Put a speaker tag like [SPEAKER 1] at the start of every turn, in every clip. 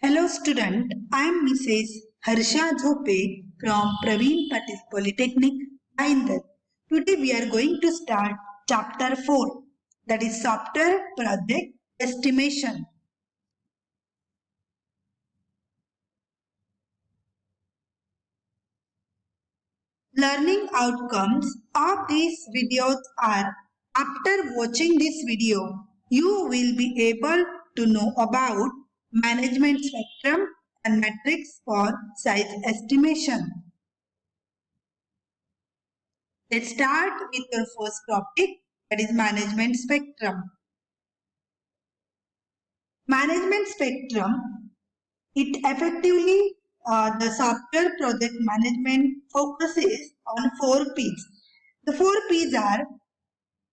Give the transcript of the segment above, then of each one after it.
[SPEAKER 1] Hello student, I am Mrs. Harsha Zope from Praveen Patil Polytechnic, Bhayandar. Today we are going to start chapter 4, that is software project estimation. Learning outcomes of these videos are: after watching this video, you will be able to know about management spectrum and metrics for size estimation. Let's start with your first topic, that is management spectrum. Management spectrum, it effectively the software project management focuses on 4 P's. The 4 P's are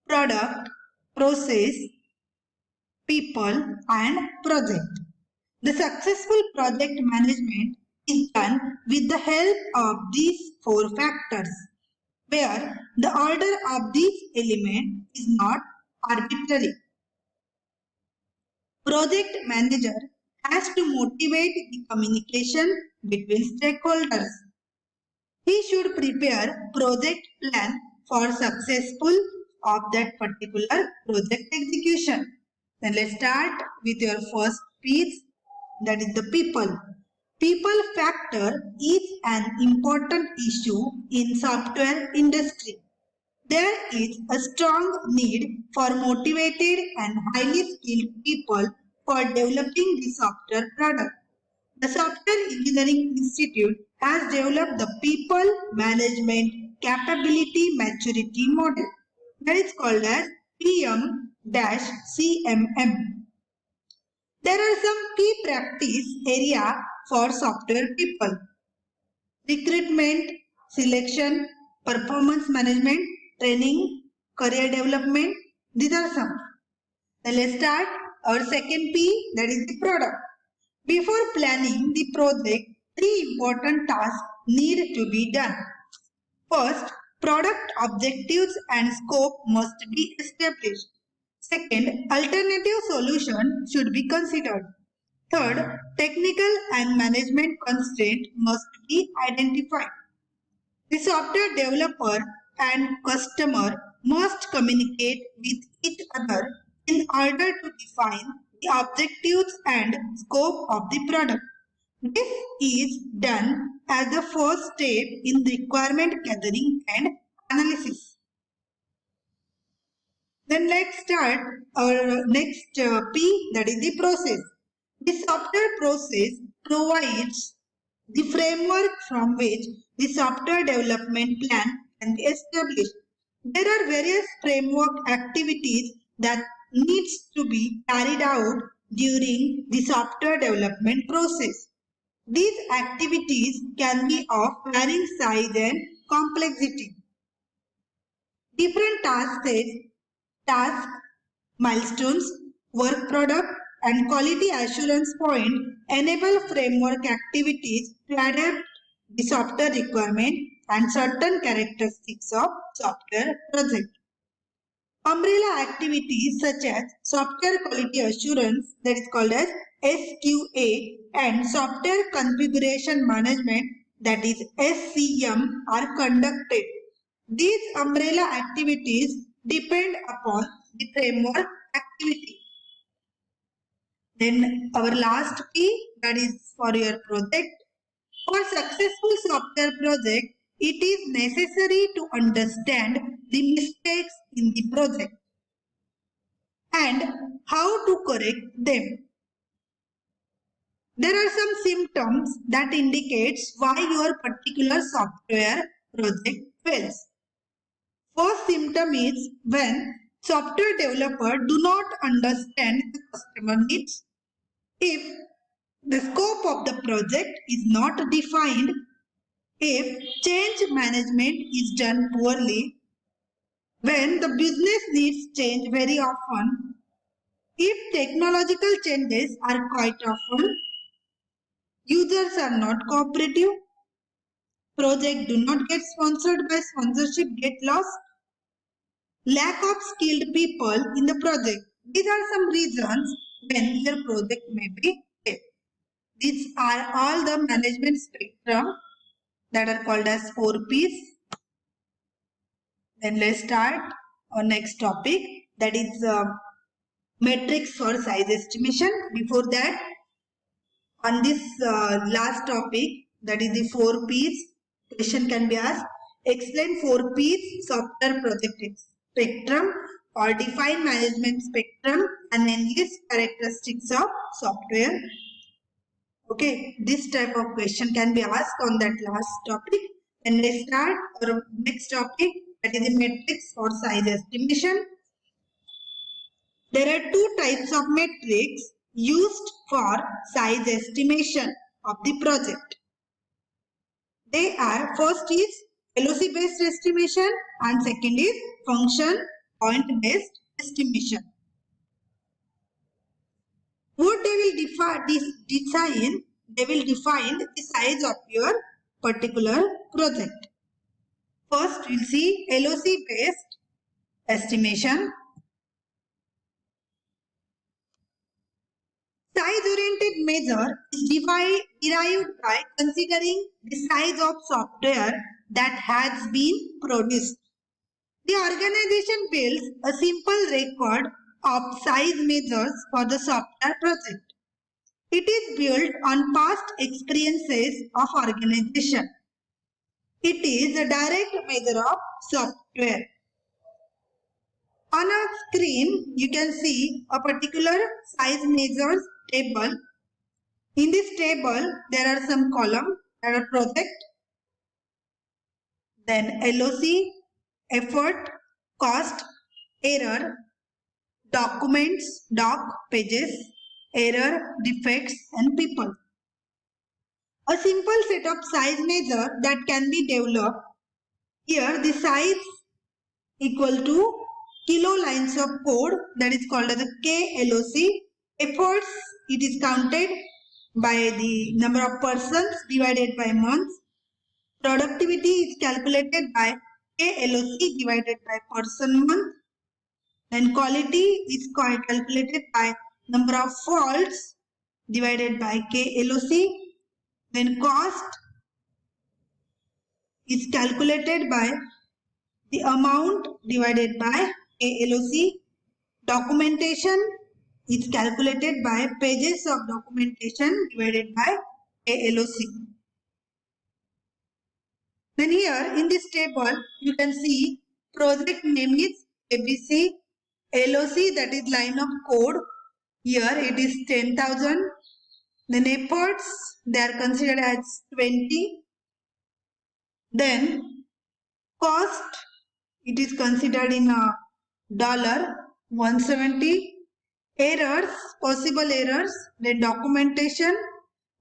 [SPEAKER 1] product, process, people and project. The successful project management is done with the help of these 4 factors, where the order of these elements is not arbitrary. Project manager has to motivate the communication between stakeholders. He should prepare project plan for successful of that particular project execution. Then let's start with your first piece, that is the people. People factor is an important issue in software industry. There is a strong need for motivated and highly skilled people for developing the software product. The Software Engineering Institute has developed the People Management Capability Maturity Model, that is called as PM-CMM. There are some key practice area for software people: recruitment, selection, performance management, training, career development. These are some. Then let's start our second P, that is the product. Before planning the project, 3 important tasks need to be done. First, product objectives and scope must be established. Second, alternative solution should be considered. Third, technical and management constraint must be identified. The software developer and customer must communicate with each other in order to define the objectives and scope of the product. This is done as the first step in requirement gathering and analysis. Then let's start our next P, that is the process. The software process provides the framework from which the software development plan can be established. There are various framework activities that needs to be carried out during the software development process. These activities can be of varying size and complexity. Different tasks, milestones, work product and quality assurance point enable framework activities to adapt the software requirement and certain characteristics of software project. Umbrella activities such as software quality assurance, that is called as SQA, and software configuration management, that is SCM, are conducted. These umbrella activities depend upon the framework activity. Then our last P, that is for your project. For successful software project, it is necessary to understand the mistakes in the project and how to correct them. There are some symptoms that indicates why your particular software project fails. First symptom is when software developer do not understand the customer needs. If the scope of the project is not defined, if change management is done poorly, when the business needs change very often, if technological changes are quite often, users are not cooperative, project do not get sponsored by sponsorship get lost, lack of skilled people in the project. These are some reasons when your project may be failed. are all the management spectrum that are called as 4 Ps. Then let's start our next topic, that is metrics for size estimation. Before that, on this last topic, that is the 4 Ps, question can be asked. Explain 4 Ps software project spectrum or define management spectrum and enlist characteristics of software. Okay, this type of question can be asked on that last topic. And let's start our next topic, that is the metrics for size estimation. There are two types of metrics used for size estimation of the project. They are, first is LOC based estimation and second is function point based estimation. What they will define the size of your particular project. First, we'll see LOC based estimation. Size-oriented measure is derived by considering the size of software that has been produced. The organization builds a simple record of size measures for the software project. It is built on past experiences of organization. It is a direct measure of software. On a screen, you can see a particular size measures table. In this table, there are some columns that are project, then LOC, effort, cost, error, documents, doc, pages, error, defects and people. A simple set of size measure that can be developed. Here the size equal to kilo lines of code, that is called as a KLOC. Efforts, it is counted by the number of persons divided by months. Productivity is calculated by KLOC divided by person month. Then quality is calculated by number of faults divided by KLOC. Then cost is calculated by the amount divided by KLOC. Documentation is calculated by pages of documentation divided by KLOC. Then here in this table you can see project name is ABC, LOC, that is line of code. Here it is 10,000. Then efforts, they are considered as 20. Then cost, it is considered in a dollar, 170. Errors, possible errors, then documentation,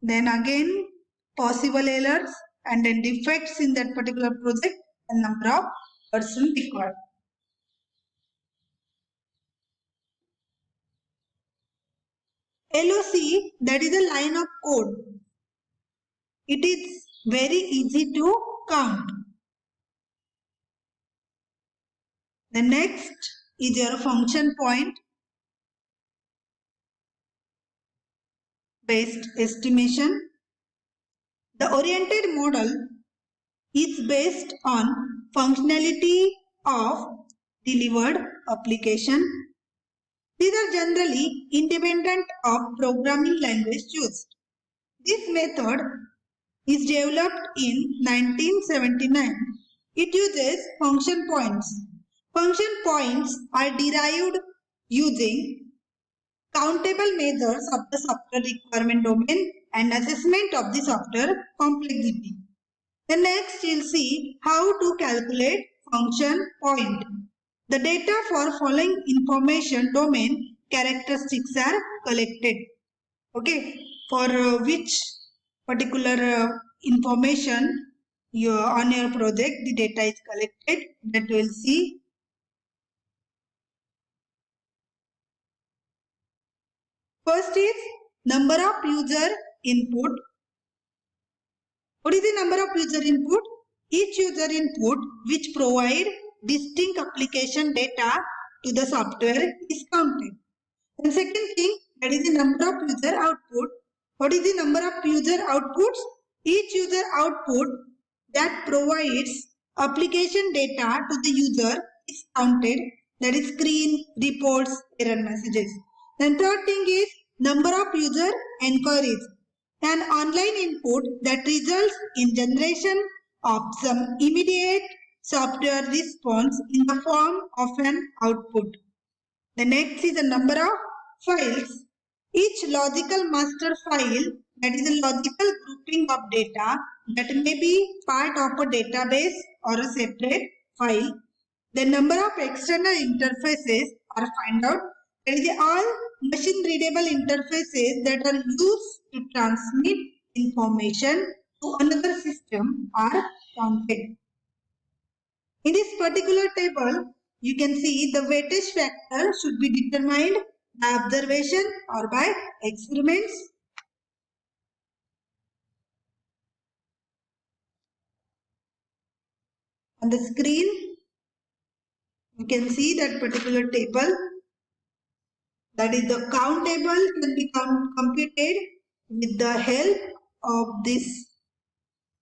[SPEAKER 1] then again possible errors, and then defects in that particular project and number of persons required. LOC, that is a line of code. It is very easy to count. The next is your function point based estimation. The oriented model is based on functionality of delivered application. These are generally independent of programming language used. This method is developed in 1979. It uses function points. Function points are derived using countable measures of the software requirement domain and assessment of the software complexity. The next we'll see how to calculate function point. The data for following information domain characteristics are collected. Okay, for which particular information on your project the data is collected, that we'll see. First is number of user input. What is the number of user input? Each user input which provide distinct application data to the software is counted. And second thing, that is the number of user output. What is the number of user outputs? Each user output that provides application data to the user is counted, that is screen, reports, error messages. Then third thing is number of user enquiries, an online input that results in generation of some immediate software response in the form of an output. The next is the number of files. Each logical master file, that is a logical grouping of data that may be part of a database or a separate file. The number of external interfaces are find out. That is all machine readable interfaces that are used to transmit information to another system are counted. In this particular table, you can see the weightage factor should be determined by observation or by experiments. On the screen, you can see that particular table. That is, the count table can be computed with the help of this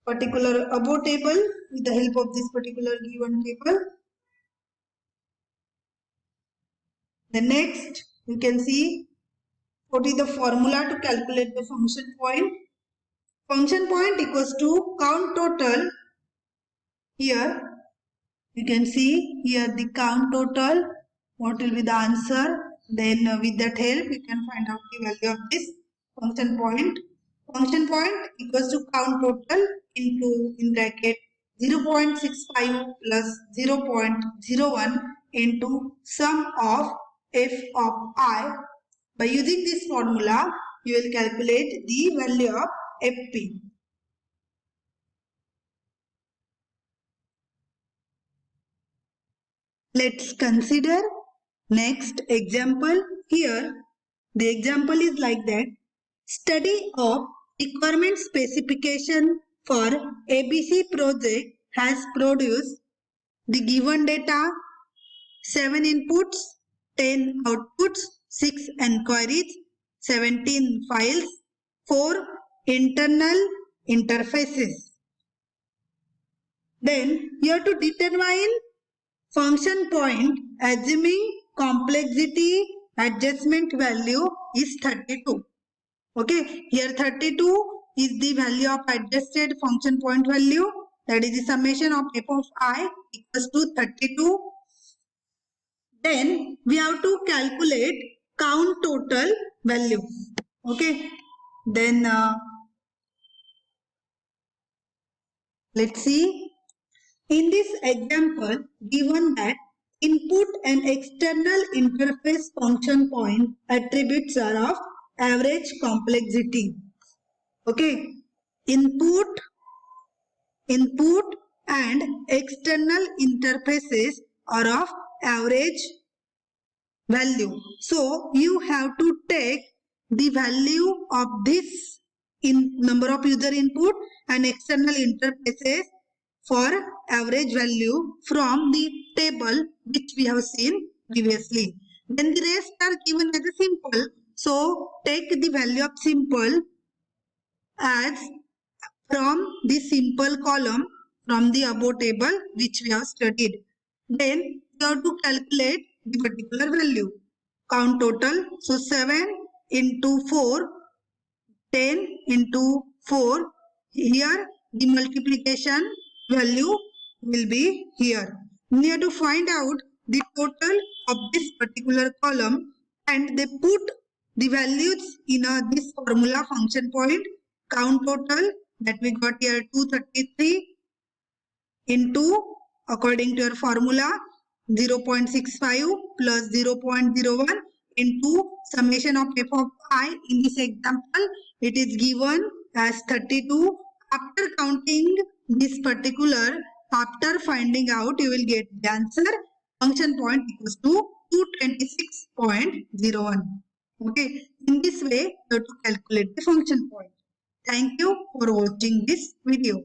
[SPEAKER 1] particular above table, with the help of this particular given table. The next, you can see what is the formula to calculate the function point. Function point equals to count total. Here you can see here the count total, what will be the answer. Then with that help you can find out the value of this function point. Function point equals to count total into in bracket 0.65 plus 0.01 into sum of f of I. By using this formula, you will calculate the value of fp. Let's consider next example. Here, the example is like that. Study of requirement specification for ABC project has produced the given data, 7 inputs, 10 outputs, 6 enquiries, 17 files, 4 internal interfaces. Then you have to determine function point assuming complexity adjustment value is 32. Okay, here 32 is the value of adjusted function point value, that is the summation of f of I equals to 32. Then we have to calculate count total value. Okay, then let's see. In this example, given that input and external interface function point attributes are of average complexity. Okay, input and external interfaces are of average value. So you have to take the value of this in number of user input and external interfaces for average value from the table which we have seen previously. Then the rest are given as a simple. So take the value of simple as from the simple column from the above table which we have studied. Then you have to calculate the particular value. Count total. So 7 into 4, 10 into 4. Here the multiplication value will be here. We have to find out the total of this particular column and they put the values in this formula function point. Count total that we got here 233 into, according to your formula, 0.65 plus 0.01 into summation of f of I. In this example, it is given as 32. After counting this particular, after finding out, you will get the answer. Function point equals to 226.01. Okay, in this way, you have to calculate the function point. Thank you for watching this video.